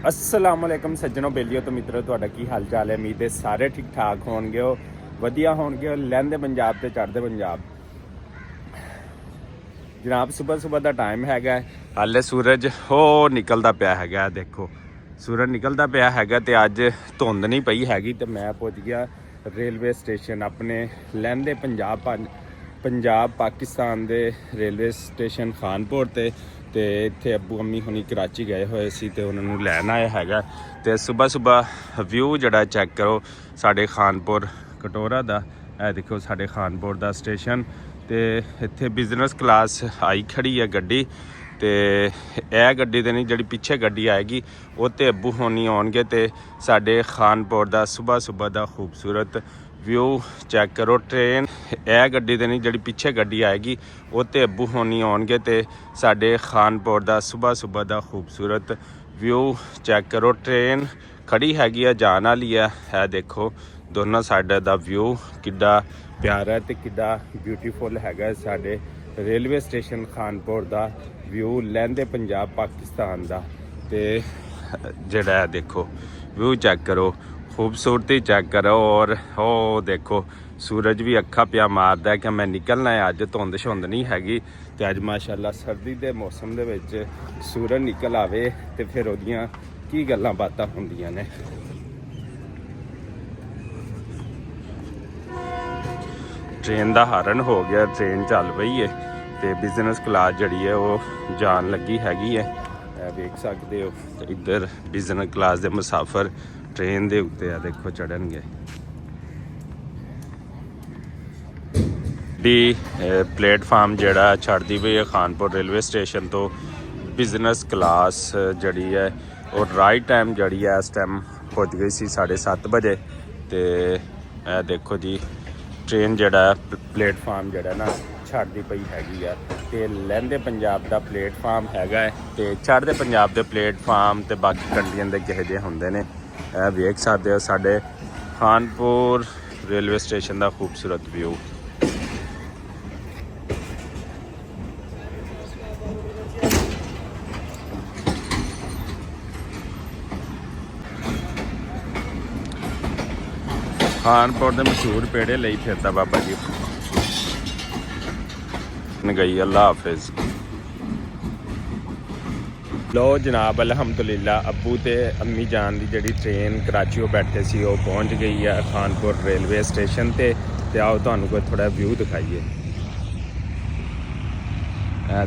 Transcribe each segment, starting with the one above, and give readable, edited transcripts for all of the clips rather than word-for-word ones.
अस्सलामुअलैकुम सज्जनों बेलियो तो मित्रों तुहाडा की हाल चाल है। उम्मीद है सारे ठीक ठाक होणगे, वधिया होणगे, लहंदे पंजाब ते चढ़दे पंजाब। जनाब सुबह सुबह का टाइम हैगा, हाले सूरज हो निकलदा पिया हैगा। देखो सूरज निकलदा पिया हैगा ते अज धुंध नहीं पई हैगी ते मैं पहुंच गया रेलवे स्टेशन अपने लहंदे पंजाब पाकिस्तान दे रेलवे स्टेशन खानपुर ते इत्थे अब्बू अम्मी हुणी कराची गए हुए सी ते उन्हां नूं लैण आया हैगा। ते सुबह सुबह व्यू जड़ा चैक करो साडे खानपुर कटोरा दा। ए देखो साडे खानपुर दा स्टेशन ते इत्थे बिजनेस क्लास आई खड़ी है गड्डी ते ए गड्डी ते नहीं जिहड़ी पिछे गड्डी आएगी उत्ते अब्बू होनी आउणगे ते साडे खानपुर दा सुबह सुबह दा खूबसूरत व्यू चैक करो। ट्रेन ए गड्डी ते नहीं जिहड़ी पिछे गड्डी आएगी उत्ते अब्बू होनी आउणगे ते साडे खानपुर दा सुबह सुबह दा खूबसूरत व्यू चैक करो। ट्रेन खड़ी हैगी है जान वाली है। देखो दोनों साइड दा व्यू किड्डा प्यारा ते किड्डा ब्यूटीफुल हैगा। साडे रेलवे स्टेशन खानपुर दा व्यू लहंदे पंजाब पाकिस्तान दा ते जिहड़ा देखो व्यू चैक करो, खूबसूरती चेक करो। और ओ देखो सूरज भी अखा पिया मारदा है कि मैं निकलना है अज, धुंध शुंध नहीं हैगी ते अज माशाअल्लाह सर्दी दे मौसम दे विच सूरज निकल आवे ते फिर ओदियां की गल्लां बातां हुंदियां ने। ट्रेन दा हारन हो गया, ट्रेन चल पई है ते बिजनेस क्लास जड़ी है वो जान लगी हैगी है। देख सकते हो इधर बिजनेस क्लास दे मुसाफर ट्रेन दे उत्ते आ देखो चढ़नगे। डी प्लेटफार्म जड़ा छड़दी पई है खानपुर रेलवे स्टेशन तो बिजनेस क्लास जड़ी है और राइट टाइम जड़ी है इस टाइम पहुंच गई सी 7:30 बजे। तो देखो जी ट्रेन जड़ा प्लेटफार्म जड़ा ना छड़दी पई हैगी है ते लहंदे पंजाब दा प्लेटफार्म हैगा ते चढ़दे पंजाब दे प्लेटफार्म ते बाकी कंट्रियां दे किहे जे हुंदे ने। वेख सकते हो साडे खानपुर रेलवे स्टेशन का खूबसूरत व्यू। खानपुर के मशहूर पेड़े लई फिरदा बाबा जी गई। अल्लाह हाफिज। लो जनाब अलहमदुलिल्लाह अब्बू ते अम्मी जान दी जड़ी ट्रेन कराची बैठे सी वो पहुंच गई है खानपुर रेलवे स्टेशन ते आओ तुहानू कोई थोड़ा व्यू दिखाइए।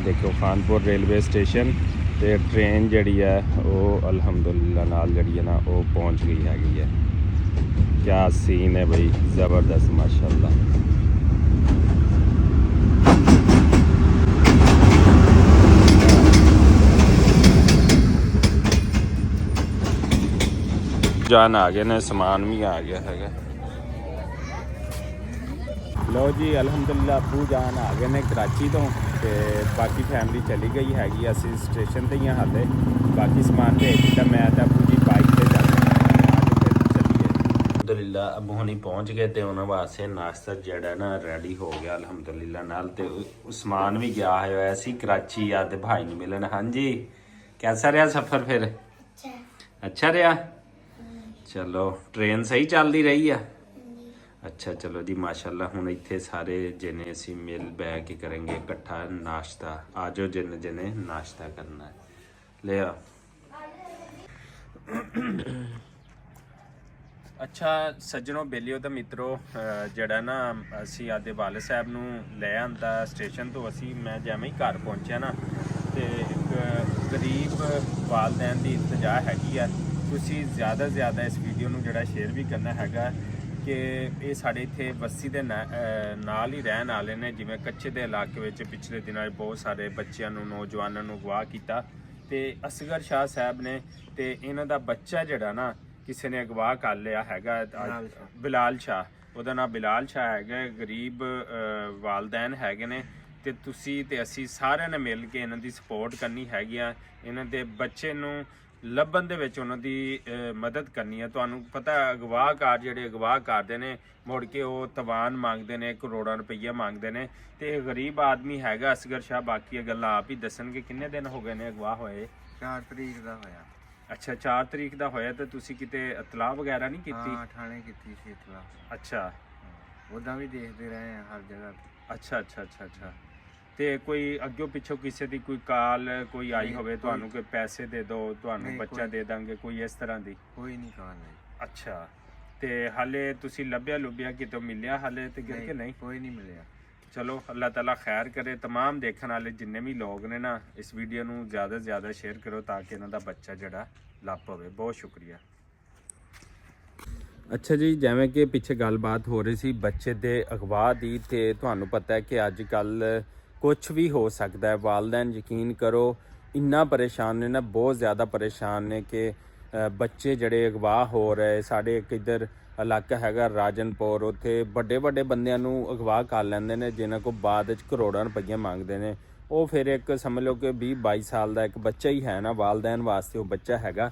देखो खानपुर रेलवे स्टेशन ते ट्रेन जड़ी है वो अलहमदुलिल्लाह नाल जड़ी है ना वो पहुंच गई हैगी है। क्या सीन है भाई, ज़बरदस्त माशाल्लाह। जान आ गए ने, समान भी आ गया है। लो जी अल्हम्दुलिल्लाह अब्बू जान आ गए ने कराची तो बाकी फैमिली चली गई हैगी। असी स्टेशन ते ही हाले बाकी समान भेज दिता। मैं तो अब्बू जी बाइक से चलिए। अल्हम्दुलिल्लाह अब्बू हुणी पहुँच गए तो उन्होंने वास्ते नाश्ता जड़ा ना रेडी हो गया अल्हम्दुलिल्लाह नाल ते समान भी गया है सी कराची आ ते भाई नहीं मिलन। हाँ जी कैसा रहा सफ़र फिर? अच्छा रहा। चलो ट्रेन सही चलती रही है? अच्छा चलो जी माशाल्लाह। हुण इत्थे सारे जने असी मिल बैठ के करेंगे इकट्ठा नाश्ता। आ जाओ जिन्ने जने नाश्ता करना है ले आ। अच्छा सज्जनों बेलियो तो मित्रों जड़ा ना असी आदे वाले साहब नूं लै आंदा स्टेशन तो असी मैं जिवें ही घर पहुंचा ना तो एक गरीब वालदैन की इल्तजा हैगी है। तुसी ज़्यादा से ज़्यादा इस वीडियो नूं जड़ा शेयर भी करना हैगा कि ये साढ़े इत्थे बस्ती दे नाल ही रहन वाले ने। जिवें कच्चे दे इलाके विच पिछले दिनां बहुत सारे बच्चों नूं नौजवानों नूं अगवा कीता ते असगर शाह साहब ने ते इन्हां दा बच्चा जड़ा ना किसी ने अगवा कर लिया हैगा बिलाल शाह। ਉਹਦਾ ਨਾਮ ਬਿਲਾਲ ਸ਼ਾਹ ਹੈਗਾ, ਗਰੀਬ ਵਾਲਦੈਨ ਹੈਗੇ ਨੇ ਤੇ ਤੁਸੀਂ ਤੇ ਅਸੀਂ ਸਾਰਿਆਂ ਨੇ ਮਿਲ ਕੇ ਇਹਨਾਂ ਦੀ ਸਪੋਰਟ ਕਰਨੀ ਹੈਗੀ ਆ। ਇਹਨਾਂ ਦੇ ਬੱਚੇ ਨੂੰ ਲੱਭਣ ਦੇ ਵਿੱਚ ਉਹਨਾਂ ਦੀ ਮਦਦ ਕਰਨੀ ਹੈ। ਤੁਹਾਨੂੰ ਪਤਾ ਅਗਵਾਕਾਰ ਜਿਹੜੇ ਅਗਵਾ ਕਰਦੇ ਨੇ ਮੁੜ ਕੇ ਉਹ ਤਵਾਨ ਮੰਗਦੇ ਨੇ, ਕਰੋੜਾਂ ਰੁਪਈਆ ਮੰਗਦੇ ਨੇ ਤੇ ਇਹ ਗਰੀਬ ਆਦਮੀ ਹੈਗਾ ਅਸਗਰ ਸ਼ਾਹ। ਬਾਕੀ ਇਹ ਗੱਲਾਂ ਆਪ ਹੀ ਦੱਸਣਗੇ। ਕਿੰਨੇ ਦਿਨ ਹੋ ਗਏ ਨੇ ਅਗਵਾ ਹੋਏ? 4 ਤਰੀਕ ਦਾ ਹੋਇਆ। ਅੱਛਾ 4 ਤਰੀਕ ਦਾ ਹੋਇਆ ਤੇ ਤੁਸੀਂ ਕਿਤੇ ਇਤਲਾਹ ਵਗੈਰਾ ਨਹੀਂ ਕੀਤੀ? ਹਾਂ ਥਾਣੇ ਕੀਤੀ ਸੀ ਇਤਲਾਹ। ਅੱਛਾ ਉਦਾਂ ਵੀ ਦੇਖਦੇ ਰਹੇ ਆ ਹਰ ਜਗ੍ਹਾ ਤੇ। ਅੱਛਾ ਤੇ ਕੋਈ ਅੱਗਿਓਂ ਪਿੱਛੋਂ ਕਿਸੇ ਦੀ ਕੋਈ ਕਾਲ ਕੋਈ ਆਈ ਹੋਵੇ ਤੁਹਾਨੂੰ ਕਿ ਪੈਸੇ ਦੇ ਦਿਓ, ਤੁਹਾਨੂੰ ਬੱਚਾ ਦੇ ਦਾਂਗੇ, ਕੋਈ ਇਸ ਤਰ੍ਹਾਂ ਦੀ? ਕੋਈ ਨਹੀਂ ਕਾਲ ਨਹੀਂ। ਅੱਛਾ ਤੇ ਹਾਲੇ ਤੁਸੀਂ ਲੱਭਿਆ ਕਿਤੋਂ ਮਿਲਿਆ ਹਾਲੇ ਤੇ ਕਿ ਨਹੀਂ? ਕੋਈ ਨਹੀਂ ਮਿਲਿਆ। ਚਲੋ ਅੱਲਾਹ ਤਾਲਾ ਖੈਰ ਕਰੇ। तमाम ਦੇਖਣ ਵਾਲੇ ਜਿੰਨੇ ਵੀ ਲੋਕ ਨੇ ਨਾ ਇਸ ਵੀਡੀਓ ਨੂੰ ਜ਼ਿਆਦਾ ਤੋਂ ਜ਼ਿਆਦਾ ਸ਼ੇਅਰ ਕਰੋ ਤਾਂ ਕਿ ਇਹਨਾਂ ਦਾ ਬੱਚਾ ਜਿਹੜਾ ਲੱਭ ਪਵੇ। ਬਹੁਤ ਸ਼ੁਕਰੀਆ। ਅੱਛਾ ਜੀ, ਜਿਵੇਂ ਕਿ ਪਿੱਛੇ ਗੱਲਬਾਤ ਹੋ ਰਹੀ ਸੀ ਬੱਚੇ ਦੇ ਅਗਵਾ ਦੀ, ਤੇ ਤੁਹਾਨੂੰ ਪਤਾ ਹੈ ਕਿ ਅੱਜ ਕੱਲ੍ਹ ਕੁਝ ਵੀ ਹੋ ਸਕਦਾ ਹੈ। ਵਾਲਦੈਨ ਯਕੀਨ ਕਰੋ ਇੰਨਾ ਪਰੇਸ਼ਾਨ ਨੇ ਨਾ, ਬਹੁਤ ਜ਼ਿਆਦਾ ਪਰੇਸ਼ਾਨ ਨੇ ਕਿ ਬੱਚੇ ਜਿਹੜੇ ਅਗਵਾ ਹੋ ਰਹੇ। ਸਾਡੇ ਇੱਕ ਇੱਧਰ ਇਲਾਕਾ ਹੈਗਾ ਰਾਜਨਪੁਰ, ਉੱਥੇ ਵੱਡੇ ਬੰਦਿਆਂ ਨੂੰ ਅਗਵਾ ਕਰ ਲੈਂਦੇ ਨੇ ਜਿਨ੍ਹਾਂ ਕੋਲ ਬਾਅਦ ਵਿੱਚ ਕਰੋੜਾਂ ਰੁਪਈਆ ਮੰਗਦੇ ਨੇ। ਉਹ ਫਿਰ ਇੱਕ ਸਮਝ ਲਓ ਕਿ 20-22 ਸਾਲ ਦਾ ਇੱਕ ਬੱਚਾ ਹੀ ਹੈ ਨਾ, ਵਾਲਦੈਨ ਵਾਸਤੇ ਉਹ ਬੱਚਾ ਹੈਗਾ।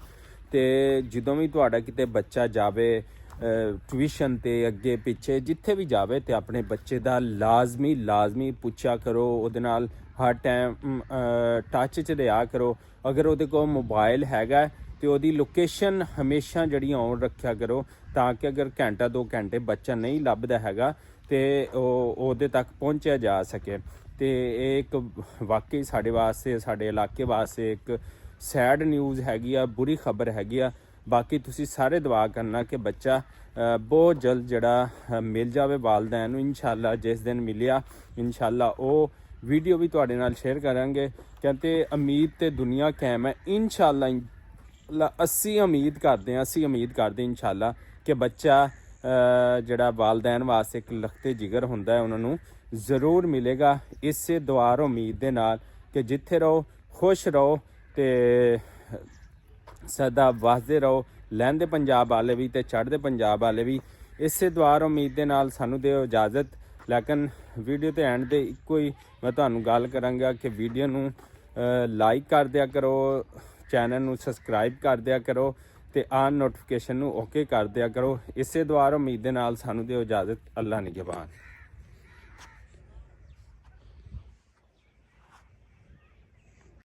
ਤੇ ਜਦੋਂ ਵੀ ਤੁਹਾਡਾ ਕਿਤੇ ਬੱਚਾ ਜਾਵੇ ਟਿਊਸ਼ਨ ਤੇ ਅੱਗੇ ਪਿੱਛੇ ਜਿੱਥੇ ਵੀ ਜਾਵੇ ਤੇ ਆਪਣੇ ਬੱਚੇ ਦਾ ਲਾਜ਼ਮੀ ਪੁੱਛਿਆ ਕਰੋ, ਉਹਦੇ ਨਾਲ ਹਰ ਟਾਈਮ ਟੱਚ 'ਚ ਰਿਹਾ ਕਰੋ। ਅਗਰ ਉਹਦੇ ਕੋਲ ਮੋਬਾਈਲ ਹੈਗਾ ਤੇ ਉਹਦੀ ਲੋਕੇਸ਼ਨ ਹਮੇਸ਼ਾ ਜਿਹੜੀ ਔਨ ਰੱਖਿਆ ਕਰੋ ਤਾਂ ਕਿ ਅਗਰ ਘੰਟਾ 2 ਘੰਟੇ ਬੱਚਾ ਨਹੀਂ ਲੱਭਦਾ ਹੈਗਾ ਤੇ ਉਹਦੇ ਤੱਕ ਪਹੁੰਚਿਆ ਜਾ ਸਕੇ। ਤੇ ਇਹ ਇੱਕ ਵਾਕਈ ਸਾਡੇ ਵਾਸਤੇ, ਸਾਡੇ ਇਲਾਕੇ ਵਾਸਤੇ ਇੱਕ ਸੈਡ ਨਿਊਜ਼ ਹੈਗੀ ਆ, ਬੁਰੀ ਖਬਰ ਹੈਗੀ ਆ। ਬਾਕੀ ਤੁਸੀਂ ਸਾਰੇ ਦੁਆ ਕਰਨਾ ਕਿ ਬੱਚਾ ਬਹੁਤ ਜਲਦ ਜਿਹੜਾ ਮਿਲ ਜਾਵੇ ਵਾਲਦੈਨ ਨੂੰ। ਇਨਸ਼ਾਅੱਲਾ ਜਿਸ ਦਿਨ ਮਿਲਿਆ ਇਨਸ਼ਾਅੱਲਾ ਉਹ ਵੀਡੀਓ ਵੀ ਤੁਹਾਡੇ ਨਾਲ ਸ਼ੇਅਰ ਕਰਾਂਗੇ। ਕਹਿੰਦੇ ਉਮੀਦ ਤੇ ਦੁਨੀਆ ਕਾਇਮ ਹੈ। ਇਨਸ਼ਾਅੱਲਾ ਅਸੀਂ ਉਮੀਦ ਕਰਦੇ ਇਨਸ਼ਾਅੱਲਾ ਕਿ ਬੱਚਾ ਜਿਹੜਾ ਵਾਲਦੈਨ ਵਾਸਤੇ ਇੱਕ ਲਖਤੇ ਜਿਗਰ ਹੁੰਦਾ ਹੈ ਉਹਨਾਂ ਨੂੰ ਜ਼ਰੂਰ ਮਿਲੇਗਾ। ਇਸੇ ਦੁਆ ਉਮੀਦ ਦੇ ਨਾਲ ਕਿ ਜਿੱਥੇ ਰਹੋ ਖੁਸ਼ ਰਹੋ ਤੇ ਸਦਾ ਵਸਦੇ ਰਹੋ। ਲਹਿੰਦੇ ਪੰਜਾਬ ਵਾਲੇ ਵੀ ਤੇ ਚੜ੍ਹਦੇ ਪੰਜਾਬ ਵਾਲੇ ਵੀ। ਇਸੇ ਦੁਆ ਉਮੀਦ ਦੇ ਨਾਲ ਸਾਨੂੰ ਦਿਓ ਇਜਾਜ਼ਤ। ਲੇਕਿਨ ਵੀਡੀਓ ਤੇ ਐਂਡ ਤੇ ਇੱਕੋ ਹੀ ਮੈਂ ਤੁਹਾਨੂੰ ਗੱਲ ਕਰਾਂਗਾ ਕਿ ਵੀਡੀਓ ਨੂੰ ਲਾਈਕ ਕਰ ਦਿਆ ਕਰੋ, ਚੈਨਲ ਨੂੰ ਸਬਸਕ੍ਰਾਈਬ ਕਰ ਦਿਆ ਕਰੋ ਤੇ ਆਨ ਨੋਟੀਫਿਕੇਸ਼ਨ ਨੂੰ ਓਕੇ ਕਰ ਦਿਆ ਕਰੋ। ਇਸੇ ਦੁਆ ਉਮੀਦ ਦੇ ਨਾਲ ਸਾਨੂੰ ਦਿਓ ਇਜਾਜ਼ਤ। ਅੱਲਾ ਨਿਗਹਿਬਾਨ।